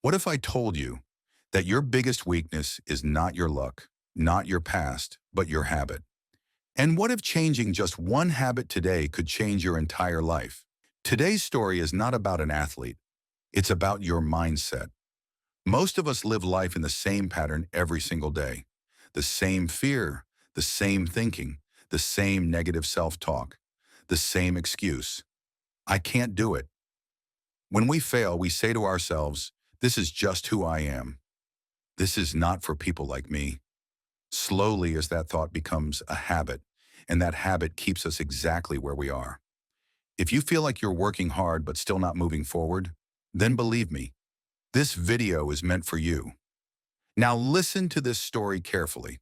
What if I told you that your biggest weakness is not your luck, not your past, but your habit? And what if changing just one habit today could change your entire life? Today's story is not about an athlete. It's about your mindset. Most of us live life in the same pattern every single day. The same fear, the same thinking, the same negative self-talk, the same excuse. I can't do it. When we fail, we say to ourselves, this is just who I am. This is not for people like me. Slowly, as that thought becomes a habit, and that habit keeps us exactly where we are. If you feel like you're working hard but still not moving forward, then believe me, this video is meant for you. Now listen to this story carefully.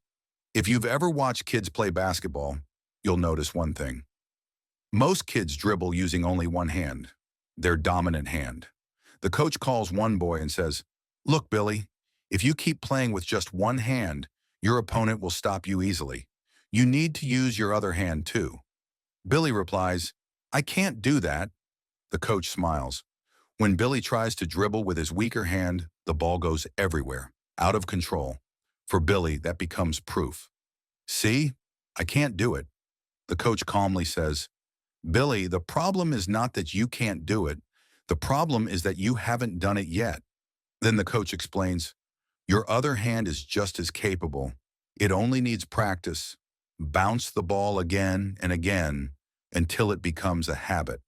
If you've ever watched kids play basketball, you'll notice one thing. Most kids dribble using only one hand, their dominant hand. The coach calls one boy and says, "Look, Billy, if you keep playing with just one hand, your opponent will stop you easily. You need to use your other hand too." Billy replies, "I can't do that." The coach smiles. When Billy tries to dribble with his weaker hand, the ball goes everywhere, out of control. For Billy, that becomes proof. "See, I can't do it." The coach calmly says, "Billy, the problem is not that you can't do it. The problem is that you haven't done it yet." Then the coach explains, "Your other hand is just as capable. It only needs practice. Bounce the ball again and again until it becomes a habit."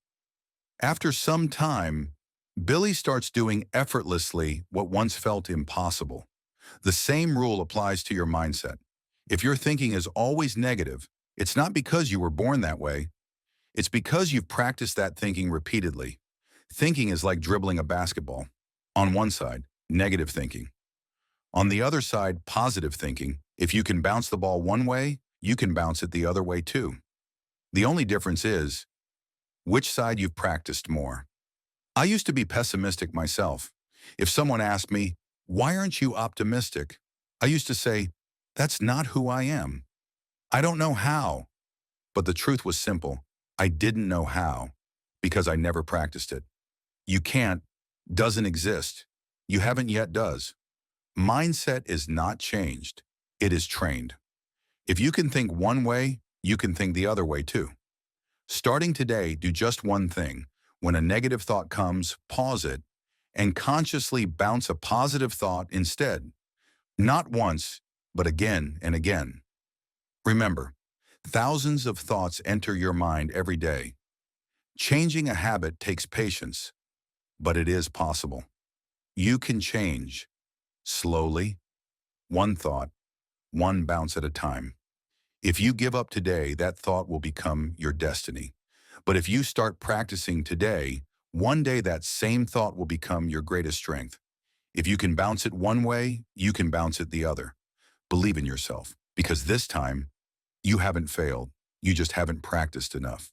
After some time, Billy starts doing effortlessly what once felt impossible. The same rule applies to your mindset. If your thinking is always negative, it's not because you were born that way. It's because you've practiced that thinking repeatedly. Thinking is like dribbling a basketball. On one side, negative thinking. On the other side, positive thinking. If you can bounce the ball one way, you can bounce it the other way too. The only difference is which side you've practiced more. I used to be pessimistic myself. If someone asked me, "Why aren't you optimistic?" I used to say, "That's not who I am. I don't know how." But the truth was simple. I didn't know how because I never practiced it. You can't, doesn't exist. You haven't yet does. Mindset is not changed. It is trained. If you can think one way, you can think the other way too. Starting today, do just one thing. When a negative thought comes, pause it and consciously bounce a positive thought instead. Not once, but again and again. Remember, thousands of thoughts enter your mind every day. Changing a habit takes patience, but it is possible. You can change slowly, one thought, one bounce at a time. If you give up today, that thought will become your destiny. But if you start practicing today, one day that same thought will become your greatest strength. If you can bounce it one way, you can bounce it the other. Believe in yourself, because this time, you haven't failed. You just haven't practiced enough.